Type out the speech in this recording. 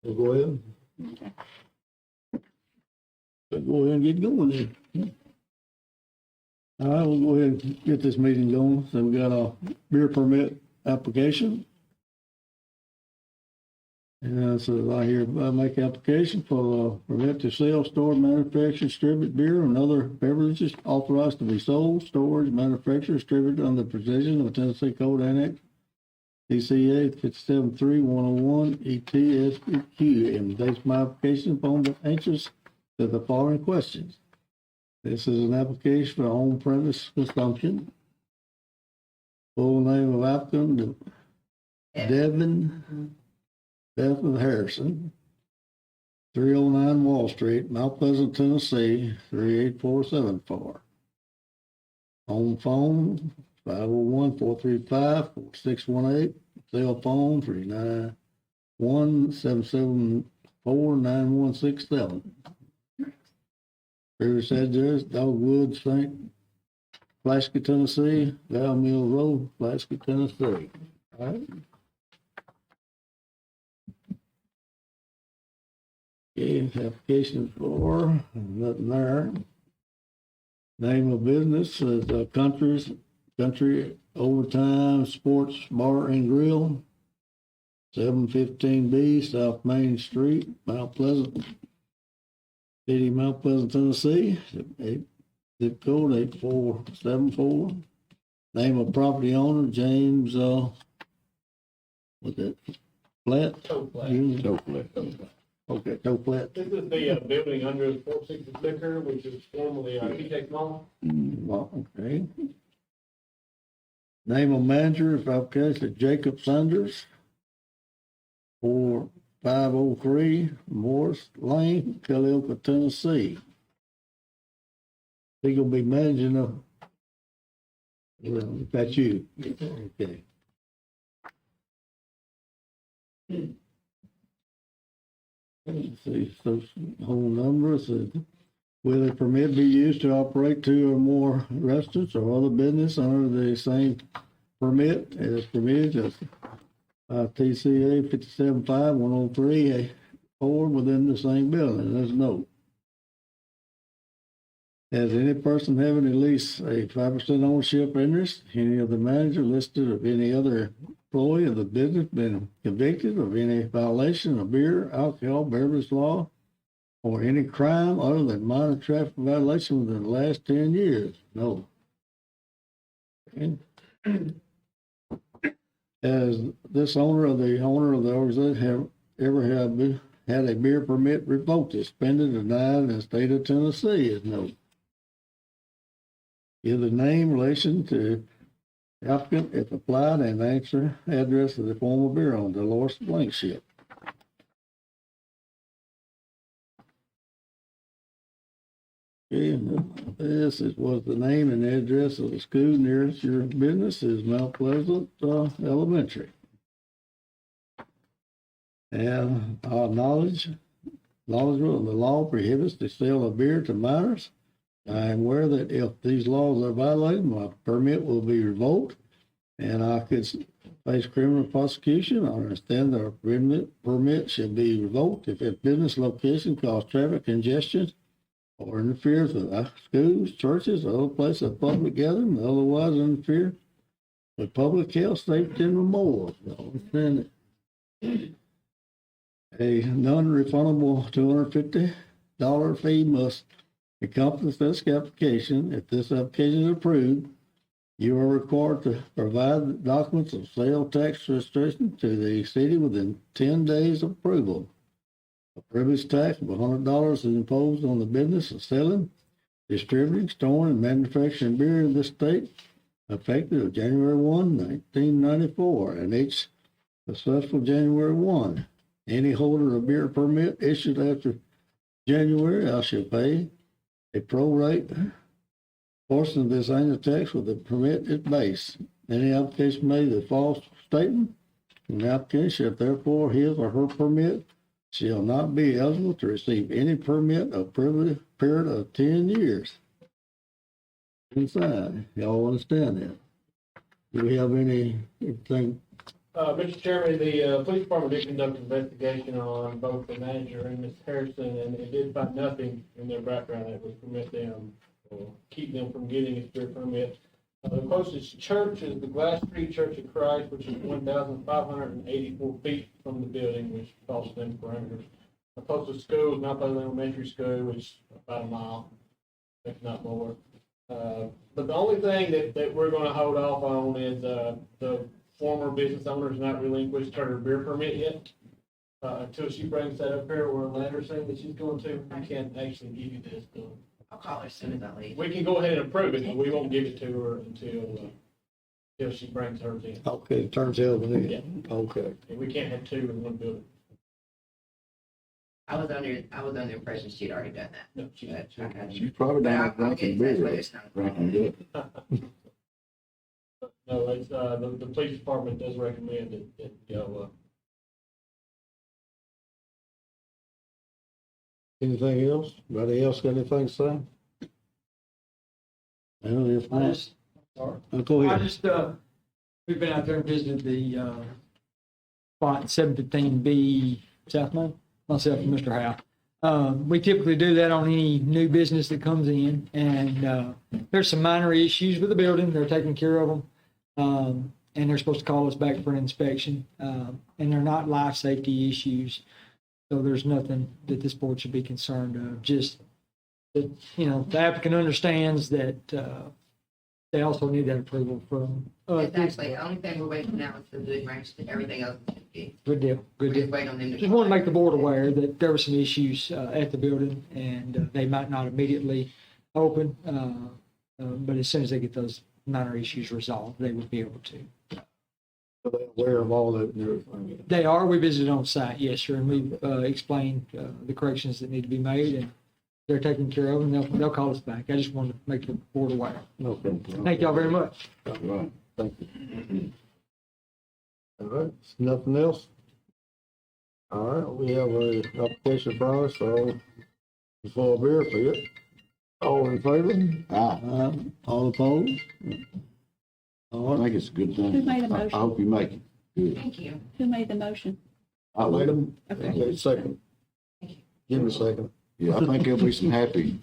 We'll go ahead. Okay. So go ahead and get going then. All right, we'll go ahead and get this meeting going. So we got a beer permit application. And so I hear make application for a permit to sell, store, manufacture, distribute beer and other beverages authorized to be sold, storage, manufacture, distributed under the provision of Tennessee Code Annex TCA 573101 ETSQ, and based my application upon the answers to the following questions. This is an application for on-premise consumption. Full name of applicant, Devin Harrison, 309 Wall Street, Mount Pleasant, Tennessee, 38474. Home phone, 501-435-4618. Cell phone, 391-774-9167. Previous address, Dogwood, St. Pulaski, Tennessee, Val Mill Road, Pulaski, Tennessee. All right. Okay, application for, nothing there. Name of business is Country Overtime Sports Bar and Grill, 715B South Main Street, Mount Pleasant, City, Mount Pleasant, Tennessee, zip code 8474. Name of property owner, James, what's that? Platt? Toe Flat. Okay, Toe Platt. This is the building under the 460 Liquor, which is formerly Architect Mall. Well, okay. Name of manager, if I've catched it, Jacob Sanders, 4503 Morris Lane, Calliope, Tennessee. He gonna be managing that's you. Okay. Let's see, so whole number says, will a permit be used to operate two or more restaurants or other business under the same permit as permitted as TCA 575103 or within the same building? There's no. Has any person having at least a 5% ownership interest, any of the manager listed of any other employee of the business been convicted of any violation of beer, alcohol, beverage law, or any crime other than minor traffic violation within the last 10 years? No. Okay. Has this owner of the organization had a beer permit revoked, suspended, denied in the state of Tennessee? Is no. Give the name, relation to the applicant if applied, and answer address of the former beer on Dolores Blanksship. Okay, and this was the name and address of the school nearest your business is Mount Pleasant Elementary. And knowledgeable of the law prohibits the sale of beer to minors. I am aware that if these laws are violated, my permit will be revoked, and I could face criminal prosecution. I understand that a permit should be revoked if a business location causes traffic congestion or interferes with schools, churches, or other places of public gathering, otherwise interfere with public health, safety, and memorials. I understand it. A non-refundable $250 fee must accompany this application. If this application is approved, you are required to provide documents of sale tax registration to the city within 10 days of approval. A privilege tax of $100 is imposed on the business of selling, distributing, storing, and manufacturing beer in this state, effective January 1, 1994, and each successful January 1. Any holder of beer permit issued after January, I shall pay a prorate portion of this annual tax with the permit is based. Any application made with a false statement, an applicant shall therefore his or her permit shall not be eligible to receive any permit of privilege period of 10 years. Inside, y'all understand that? Do we have anything Mr. Chairman, the police department did conduct an investigation on both the manager and Ms. Harrison, and it did find nothing in their background that would permit them or keep them from getting a spirit permit. The closest church is the Glass Street Church of Christ, which is 1,584 feet from the building, which falls within parameters. The closest school is Mount Pleasant Elementary School, which is about a mile, if not more. But the only thing that we're gonna hold off on is, the former business owner's not relinquished her beer permit yet. Until she brings that up here or a letter saying that she's going to, we can't actually give you this. I'll call her as soon as I leave. We can go ahead and approve it, but we won't give it to her until she brings hers in. Okay, turns out, Yeah. okay. And we can't have two in one building. I was under the impression she'd already done that. No, she But, okay. She's probably But down I'll there get drinking in touch with her beer, as soon as drinking possible. beer. No, it's, the police department does recommend that, Anything else? Anybody else got anything to say? And if I not, just, sorry. go I ahead. just, we've been out there and visited the, spot 715B South Main, myself and Mr. Howe. We typically do that on any new business that comes in, and, there's some minor issues with the building. They're taking care of them. And they're supposed to call us back for an inspection. And they're not life safety issues. So there's nothing that this board should be concerned of, just that, the applicant understands that, they also need that approval from us. It's actually, the only thing we're waiting now is the wood range, everything else is good. Good deal, We're good just deal. waiting on them to. Just want to make the board aware that there were some issues at the building, and they might not immediately open, but as soon as they get those minor issues resolved, they would be able to. They're aware of all that and everything. They are, we visited on site, yes, sir, and we explained the corrections that need to be made, and they're taken care of, and they'll call us back. I just wanted to make the board aware. Okay. Thank y'all very much. Right. Thank you. All right, nothing else? All right, we have a application for us, so for a beer pit. All in favor? All opposed? All I right. think it's a good thing. Who made the I motion? hope you make it. Good. Thank you. Who made the motion? I Wait a will. minute. Okay. Okay, second. Give me a second. Yeah, I think there'll be some happy